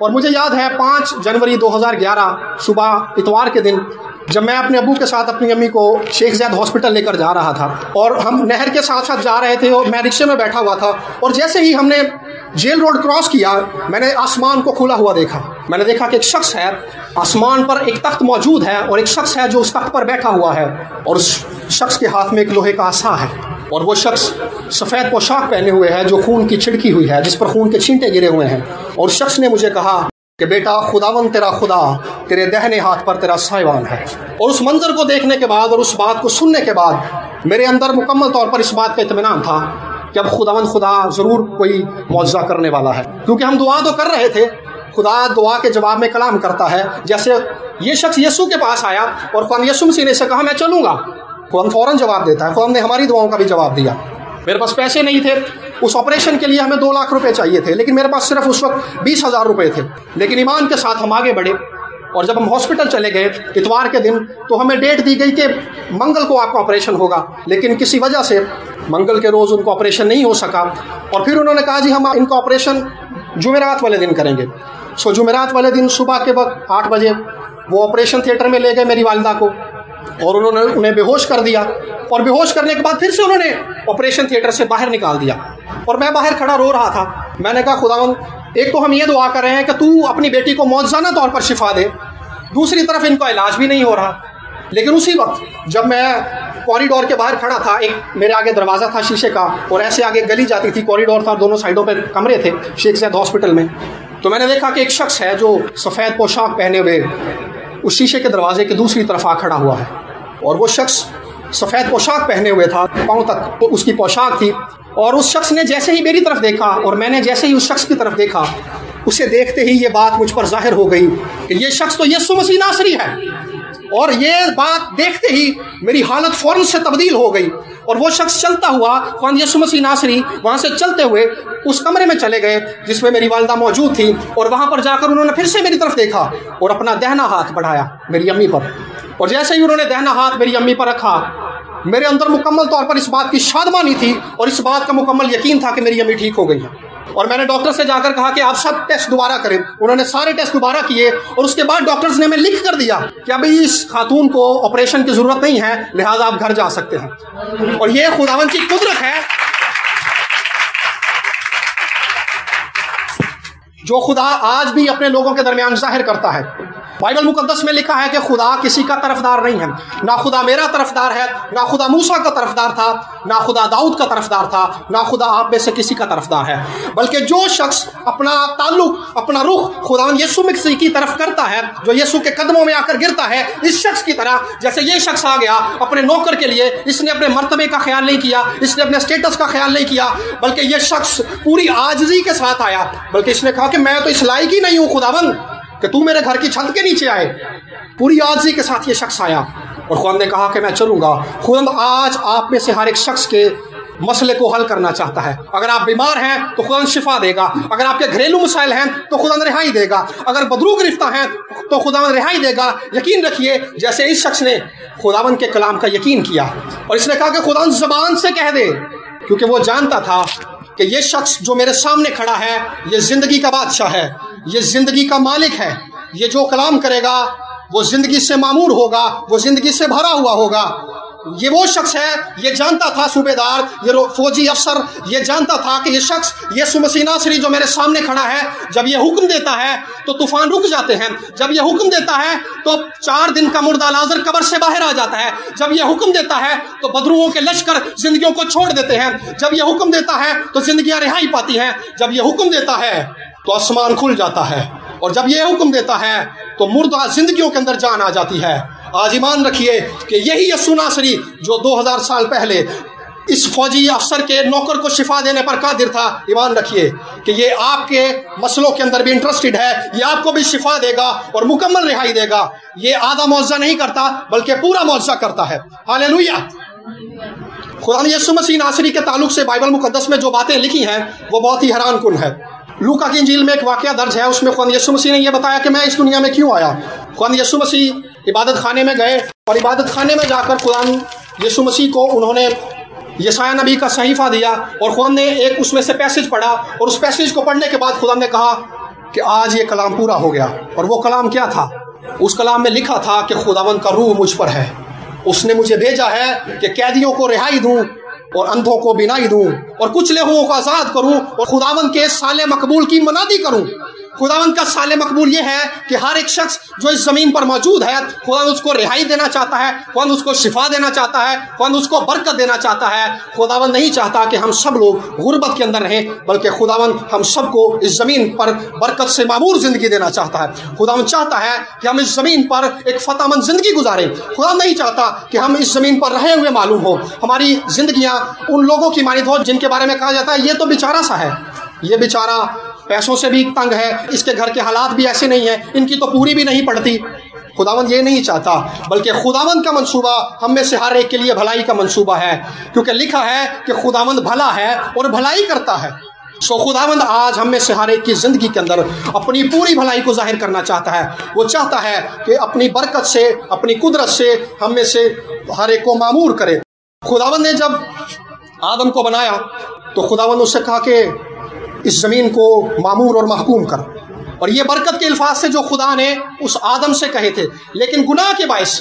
اور مجھے یاد ہے 5 جنوری 2011 صبح اتوار کے دن جب میں اپنے ابو کے ساتھ اپنی امی کو شیخ زید ہاسپٹل لے کر جا رہا تھا، اور ہم نہر کے ساتھ ساتھ جا رہے تھے اور میں رکشے میں بیٹھا ہوا تھا، اور جیسے ہی ہم نے جیل روڈ کراس کیا میں نے آسمان کو کھلا ہوا دیکھا. میں نے دیکھا کہ ایک شخص ہے، آسمان پر ایک تخت موجود ہے اور ایک شخص ہے جو اس تخت پر بیٹھا ہوا ہے، اور اس شخص کے ہاتھ میں ایک لوہے کا عصا ہے، اور وہ شخص سفید پوشاک پہنے ہوئے ہے جو خون کی چھڑکی ہوئی ہے، جس پر خون کے چھینٹے گرے ہوئے ہیں. اور اس شخص نے مجھے کہا کہ بیٹا خداوند تیرا خدا تیرے دہنے ہاتھ پر تیرا سائبان ہے. اور اس منظر کو دیکھنے کے بعد اور اس بات کو سننے کے بعد میرے اندر مکمل طور پر اس بات کا اطمینان تھا کہ اب خداوند خدا ضرور کوئی معجزہ کرنے والا ہے، کیونکہ ہم دعا تو کر رہے تھے. خدا دعا کے جواب میں کلام کرتا ہے. جیسے یہ شخص یسوع کے پاس آیا اور خدا یسوع مسیح نے سے کہا میں چلوں گا، خدا فوراً جواب دیتا ہے. خدا نے ہماری دعاؤں کا بھی جواب دیا. میرے پاس پیسے نہیں تھے، اس آپریشن کے لیے ہمیں 2 لاکھ روپے چاہیے تھے، لیکن میرے پاس صرف اس وقت 20,000 روپے تھے. لیکن ایمان کے ساتھ ہم آگے بڑھے، اور جب ہم ہاسپٹل چلے گئے اتوار کے دن تو ہمیں ڈیٹ دی گئی کہ منگل کو آپ کا آپریشن ہوگا، لیکن کسی وجہ سے منگل کے روز ان کو آپریشن نہیں ہو سکا. اور پھر انہوں نے کہا جی ہم ان کا آپریشن جمعرات والے دن کریں گے. جمعرات والے دن صبح کے وقت 8 بجے وہ آپریشن تھیٹر میں لے گئے میری والدہ کو، اور انہوں نے انہیں بے ہوش کر دیا، اور بے ہوش کرنے کے بعد پھر سے انہوں نے آپریشن تھیٹر سے باہر نکال دیا. اور میں باہر کھڑا رو رہا تھا. میں نے کہا خداوند ایک تو ہم یہ دعا کر رہے ہیں کہ تو اپنی بیٹی کو معجزانہ طور پر شفا دے، دوسری طرف ان کا علاج بھی نہیں ہو رہا. لیکن اسی وقت جب میں کوریڈور کے باہر کھڑا تھا، ایک میرے آگے دروازہ تھا شیشے کا، اور ایسے آگے گلی جاتی تھی، کوریڈور تھا، دونوں سائڈوں پہ کمرے تھے شیخ زید ہاسپٹل میں. تو میں نے دیکھا کہ ایک شخص ہے جو سفید پوشاک پہنے ہوئے اس شیشے کے دروازے کے دوسری طرف آ کھڑا ہوا ہے، اور وہ شخص سفید پوشاک پہنے ہوئے تھا، پاؤں تک اس کی پوشاک تھی. اور اس شخص نے جیسے ہی میری طرف دیکھا اور میں نے جیسے ہی اس شخص کی طرف دیکھا، اسے دیکھتے ہی یہ بات مجھ پر ظاہر ہو گئی کہ یہ شخص تو یسوع مسیح ناصری ہے. اور یہ بات دیکھتے ہی میری حالت فوراً سے تبدیل ہو گئی، اور وہ شخص چلتا ہوا خدا یسوع مسیح ناصری وہاں سے چلتے ہوئے اس کمرے میں چلے گئے جس میں میری والدہ موجود تھی. اور وہاں پر جا کر انہوں نے پھر سے میری طرف دیکھا اور اپنا دہنا ہاتھ بڑھایا میری امی پر. اور جیسے ہی انہوں نے دہنا ہاتھ میری امی پر رکھا، میرے اندر مکمل طور پر اس بات کی شادمانی تھی اور اس بات کا مکمل یقین تھا کہ میری امی ٹھیک ہو گئی ہے. اور میں نے ڈاکٹر سے جا کر کہا کہ آپ سب ٹیسٹ دوبارہ کریں. انہوں نے سارے ٹیسٹ دوبارہ کیے، اور اس کے بعد ڈاکٹرز نے ہمیں لکھ کر دیا کہ ابھی اس خاتون کو آپریشن کی ضرورت نہیں ہے، لہٰذا آپ گھر جا سکتے ہیں. اور یہ خداوند کی قدرت ہے جو خدا آج بھی اپنے لوگوں کے درمیان ظاہر کرتا ہے. بائبل مقدس میں لکھا ہے کہ خدا کسی کا طرفدار نہیں ہے، نہ خدا میرا طرفدار ہے، نہ خدا موسیٰ کا طرفدار تھا، نہ خدا داؤد کا طرفدار تھا، نہ خدا آپ میں سے کسی کا طرفدار ہے. بلکہ جو شخص اپنا تعلق، اپنا رخ خدا یسوع مسیح کی طرف کرتا ہے، جو یسوع کے قدموں میں آ کر گرتا ہے، اس شخص کی طرح جیسے یہ شخص آ گیا اپنے نوکر کے لیے، اس نے اپنے مرتبے کا خیال نہیں کیا، اس نے اپنے اسٹیٹس کا خیال نہیں کیا، بلکہ یہ شخص پوری عاجزی کے ساتھ آیا. بلکہ اس نے کہا کہ میں تو اس لائق ہی نہیں ہوں خداوند کہ تو میرے گھر کی چھت کے نیچے آئے. پوری عاجزی کے ساتھ یہ شخص آیا، اور خدا نے کہا کہ میں چلوں گا. خدا آج آپ میں سے ہر ایک شخص کے مسئلے کو حل کرنا چاہتا ہے. اگر آپ بیمار ہیں تو خدا شفا دے گا، اگر آپ کے گھریلو مسائل ہیں تو خدا رہائی دے گا، اگر بدرو گرفتہ ہیں تو خدا رہائی دے گا. یقین رکھیے جیسے اس شخص نے خداوند کے کلام کا یقین کیا، اور اس نے کہا کہ خدا زبان سے کہہ دے، کیونکہ وہ جانتا تھا کہ یہ شخص جو میرے سامنے کھڑا ہے یہ زندگی کا بادشاہ ہے، یہ زندگی کا مالک ہے. یہ جو کلام کرے گا وہ زندگی سے معمور ہوگا، وہ زندگی سے بھرا ہوا ہوگا. یہ وہ شخص ہے، یہ جانتا تھا صوبے دار، یہ فوجی افسر یہ جانتا تھا کہ یہ شخص یسوع مسیح ناصری جو میرے سامنے کھڑا ہے، جب یہ حکم دیتا ہے تو طوفان رک جاتے ہیں، جب یہ حکم دیتا ہے تو 4 دن کا مردہ لازر قبر سے باہر آ جاتا ہے، جب یہ حکم دیتا ہے تو بدروؤں کے لشکر زندگیوں کو چھوڑ دیتے ہیں، جب یہ حکم دیتا ہے تو زندگیاں رہائی پاتی ہیں، جب یہ حکم دیتا ہے تو آسمان کھل جاتا ہے، اور جب یہ حکم دیتا ہے تو مردہ زندگیوں کے اندر جان آ جاتی ہے. آج ایمان رکھیے کہ یہی یسوع ناصری جو 2000 سال پہلے اس فوجی افسر کے نوکر کو شفا دینے پر قادر تھا، ایمان رکھیے کہ یہ آپ کے مسئلوں کے اندر بھی انٹرسٹڈ ہے، یہ آپ کو بھی شفا دے گا اور مکمل رہائی دے گا. یہ آدھا معجزہ نہیں کرتا بلکہ پورا معجزہ کرتا ہے. ہاللیلویہ. خدا نے یسوع مسیح ناصری کے تعلق سے بائبل مقدس میں جو باتیں لکھی ہیں وہ بہت ہی حیران کن ہے. لوکا کی انجیل میں ایک واقعہ درج ہے، اس میں خدا یسوع مسیح نے یہ بتایا کہ میں اس دنیا میں کیوں آیا. خدا یسوع مسیح عبادت خانے میں گئے، اور عبادت خانے میں جا کر خدا یسوع مسیح کو انہوں نے یسایہ نبی کا صحیفہ دیا، اور خدا نے ایک اس میں سے پیسج پڑھا، اور اس پیسج کو پڑھنے کے بعد خدا نے کہا کہ آج یہ کلام پورا ہو گیا. اور وہ کلام کیا تھا؟ اس کلام میں لکھا تھا کہ خداوند کا روح مجھ پر ہے، اس نے مجھے بھیجا ہے کہ قیدیوں کو رہائی دوں اور اندھوں کو بینائی دوں اور کچلے ہوئوں کو آزاد کروں اور خداوند کے سال مقبول کی منادی کروں. خداوند کا سال مقبول یہ ہے کہ ہر ایک شخص جو اس زمین پر موجود ہے، خداوند اس کو رہائی دینا چاہتا ہے، خداوند اس کو شفا دینا چاہتا ہے، خداوند اس کو برکت دینا چاہتا ہے. خداوند نہیں چاہتا کہ ہم سب لوگ غربت کے اندر رہیں، بلکہ خداوند ہم سب کو اس زمین پر برکت سے معمور زندگی دینا چاہتا ہے. خداوند چاہتا ہے کہ ہم اس زمین پر ایک فتح مند زندگی گزاریں. خداوند نہیں چاہتا کہ ہم اس زمین پر رہے ہوئے معلوم ہو، ہماری زندگیاں ان لوگوں کی مانند ہو جن کے بارے میں کہا جاتا ہے یہ تو بیچارہ سا ہے، یہ بیچارہ پیسوں سے بھی تنگ ہے، اس کے گھر کے حالات بھی ایسے نہیں ہیں، ان کی تو پوری بھی نہیں پڑتی. خداوند یہ نہیں چاہتا، بلکہ خداوند کا منصوبہ ہم میں سے ہر ایک کے لیے بھلائی کا منصوبہ ہے، کیونکہ لکھا ہے کہ خداوند بھلا ہے اور بھلائی کرتا ہے. خداوند آج ہم میں سے ہر ایک کی زندگی کے اندر اپنی پوری بھلائی کو ظاہر کرنا چاہتا ہے. وہ چاہتا ہے کہ اپنی برکت سے، اپنی قدرت سے ہم میں سے ہر ایک کو معمور کرے. خداوند نے جب آدم کو بنایا تو خداوند اس سے کہا کہ اس زمین کو معمور اور محکوم کر. اور یہ برکت کے الفاظ سے جو خدا نے اس آدم سے کہے تھے، لیکن گناہ کے باعث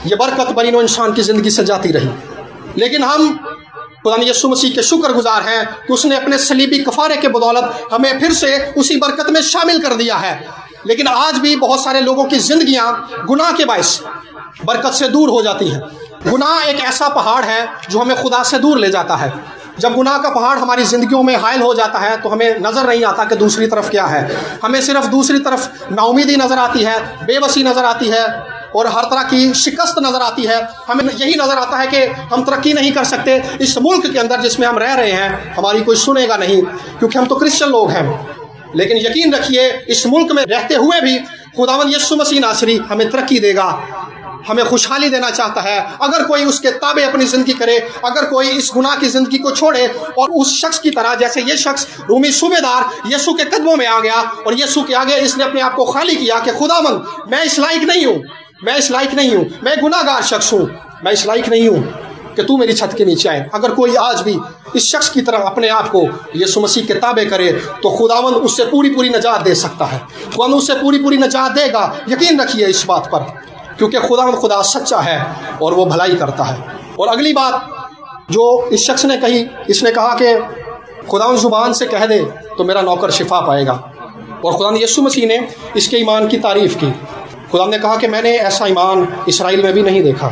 یہ برکت بنی نوع انسان کی زندگی سے جاتی رہی. لیکن ہم خدا یسوع مسیح کے شکر گزار ہیں کہ اس نے اپنے صلیبی کفارے کے بدولت ہمیں پھر سے اسی برکت میں شامل کر دیا ہے. لیکن آج بھی بہت سارے لوگوں کی زندگیاں گناہ کے باعث برکت سے دور ہو جاتی ہیں. گناہ ایک ایسا پہاڑ ہے جو ہمیں خدا سے دور لے جاتا ہے. جب گناہ کا پہاڑ ہماری زندگیوں میں حائل ہو جاتا ہے تو ہمیں نظر نہیں آتا کہ دوسری طرف کیا ہے. ہمیں صرف دوسری طرف نا امیدی نظر آتی ہے، بے بسی نظر آتی ہے اور ہر طرح کی شکست نظر آتی ہے. ہمیں یہی نظر آتا ہے کہ ہم ترقی نہیں کر سکتے. اس ملک کے اندر جس میں ہم رہ رہے ہیں ہماری کوئی سنے گا نہیں، کیونکہ ہم تو کرسچن لوگ ہیں. لیکن یقین رکھیے اس ملک میں رہتے ہوئے بھی خداوند یسوع مسیح ناصری ہمیں ترقی دے گا، ہمیں خوشحالی دینا چاہتا ہے. اگر کوئی اس کے تابع اپنی زندگی کرے، اگر کوئی اس گناہ کی زندگی کو چھوڑے اور اس شخص کی طرح جیسے یہ شخص رومی صوبے دار یسوع کے قدموں میں آ گیا اور یسوع کے آگے اس نے اپنے آپ کو خالی کیا کہ خداوند میں اس لائق نہیں ہوں، میں اس لائق نہیں ہوں، میں گناہ گار شخص ہوں، میں اس لائق نہیں ہوں کہ تو میری چھت کے نیچے آئے. اگر کوئی آج بھی اس شخص کی طرح اپنے آپ کو یسوع مسیح کے تابع کرے تو خداوند اس سے پوری نجات دے سکتا ہے. خداوند اس سے پوری نجات دے گا. یقین رکھیے اس بات پر، کیونکہ خداوند خدا سچا ہے اور وہ بھلائی کرتا ہے. اور اگلی بات جو اس شخص نے کہی، اس نے کہا کہ خداوند زبان سے کہہ دے تو میرا نوکر شفا پائے گا. اور خداوند یسوع مسیح نے اس کے ایمان کی تعریف کی. خداوند نے کہا کہ میں نے ایسا ایمان اسرائیل میں بھی نہیں دیکھا.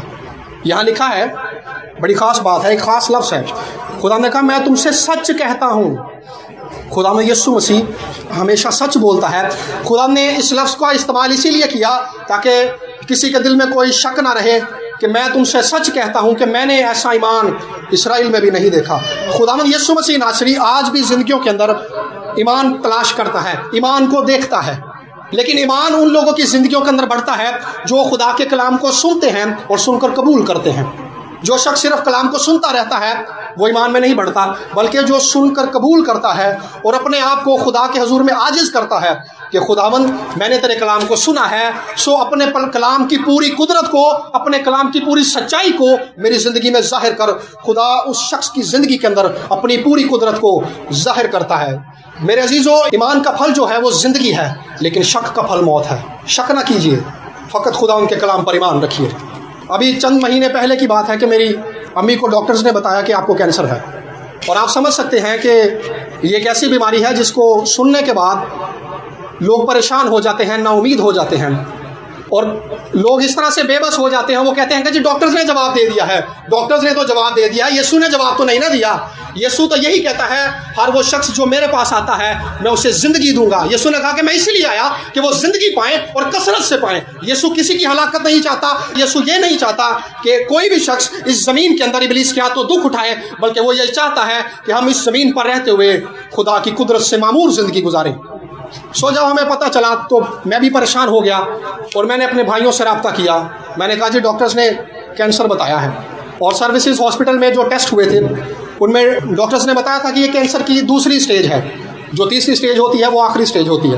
یہاں لکھا ہے، بڑی خاص بات ہے، ایک خاص لفظ ہے. خدا نے کہا میں تم سے سچ کہتا ہوں. خدا میں یسوع مسیح ہمیشہ سچ بولتا ہے. خدا نے اس لفظ کا استعمال اسی لیے کیا تاکہ کسی کے دل میں کوئی شک نہ رہے کہ میں تم سے سچ کہتا ہوں کہ میں نے ایسا ایمان اسرائیل میں بھی نہیں دیکھا. خداوند یسوع مسیح ناصری آج بھی زندگیوں کے اندر ایمان تلاش کرتا ہے، ایمان کو دیکھتا ہے. لیکن ایمان ان لوگوں کی زندگیوں کے اندر بڑھتا ہے جو خدا کے کلام کو سنتے ہیں اور سن کر قبول کرتے ہیں. جو شخص صرف کلام کو سنتا رہتا ہے وہ ایمان میں نہیں بڑھتا، بلکہ جو سن کر قبول کرتا ہے اور اپنے آپ کو خدا کے حضور میں عاجز کرتا ہے کہ خداوند میں نے تیرے کلام کو سنا ہے، سو اپنے کلام کی پوری قدرت کو، اپنے کلام کی پوری سچائی کو میری زندگی میں ظاہر کر. خدا اس شخص کی زندگی کے اندر اپنی پوری قدرت کو ظاہر کرتا ہے. میرے عزیزو، ایمان کا پھل جو ہے وہ زندگی ہے، لیکن شک کا پھل موت ہے. شک نہ کیجیے، فقط خدا ان کے کلام پر ایمان رکھیے. ابھی چند مہینے پہلے کی بات ہے کہ میری امی کو ڈاکٹرز نے بتایا کہ آپ کو کینسر ہے. اور آپ سمجھ سکتے ہیں کہ یہ ایک ایسی بیماری ہے جس کو سننے کے بعد لوگ پریشان ہو جاتے ہیں، نا امید ہو جاتے ہیں، اور لوگ اس طرح سے بے بس ہو جاتے ہیں. وہ کہتے ہیں کہ جی ڈاکٹرز نے جواب دے دیا ہے، ڈاکٹرز نے تو جواب دے دیا، یسوع نے جواب تو نہیں نہ دیا. یسوع تو یہی کہتا ہے ہر وہ شخص جو میرے پاس آتا ہے میں اسے زندگی دوں گا. یسوع نے کہا کہ میں اسی لیے آیا کہ وہ زندگی پائیں اور کثرت سے پائیں. یسوع کسی کی ہلاکت نہیں چاہتا. یسوع یہ نہیں چاہتا کہ کوئی بھی شخص اس زمین کے اندر ابلیس کے ہاتھوں دکھ اٹھائے، بلکہ وہ یہ چاہتا ہے کہ ہم اس زمین پر رہتے ہوئے خدا کی قدرت سے معمور زندگی گزاریں. جب ہمیں پتہ چلا تو میں بھی پریشان ہو گیا اور میں نے اپنے بھائیوں سے رابطہ کیا. میں نے کہا جی ڈاکٹرز نے کینسر بتایا ہے، اور سروسز ہاسپٹل میں جو ٹیسٹ ہوئے تھے ان میں ڈاکٹرز نے بتایا تھا کہ یہ کینسر کی دوسری سٹیج ہے. جو تیسری سٹیج ہوتی ہے وہ آخری سٹیج ہوتی ہے.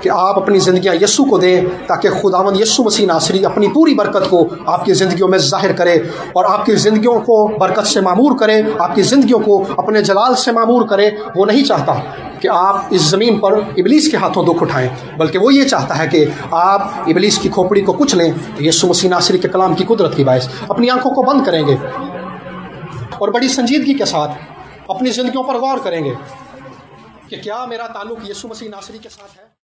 کہ آپ اپنی زندگیاں یسوع کو دیں تاکہ خداوند یسوع مسیح ناصری اپنی پوری برکت کو آپ کی زندگیوں میں ظاہر کرے اور آپ کی زندگیوں کو برکت سے معمور کرے، آپ کی زندگیوں کو اپنے جلال سے معمور کرے۔ وہ نہیں چاہتا کہ آپ اس زمین پر ابلیس کے ہاتھوں دکھ اٹھائیں، بلکہ وہ یہ چاہتا ہے کہ آپ ابلیس کی کھوپڑی کو کچھ لیں، یسوع مسیح ناصری کے کلام کی قدرت کی باعث اپنی آنکھوں کو بند کریں گے اور بڑی سنجیدگی کے ساتھ اپنی زندگیوں پر غور کریں گے کہ کیا میرا تعلق یسوع مسیح ناصری کے ساتھ ہے۔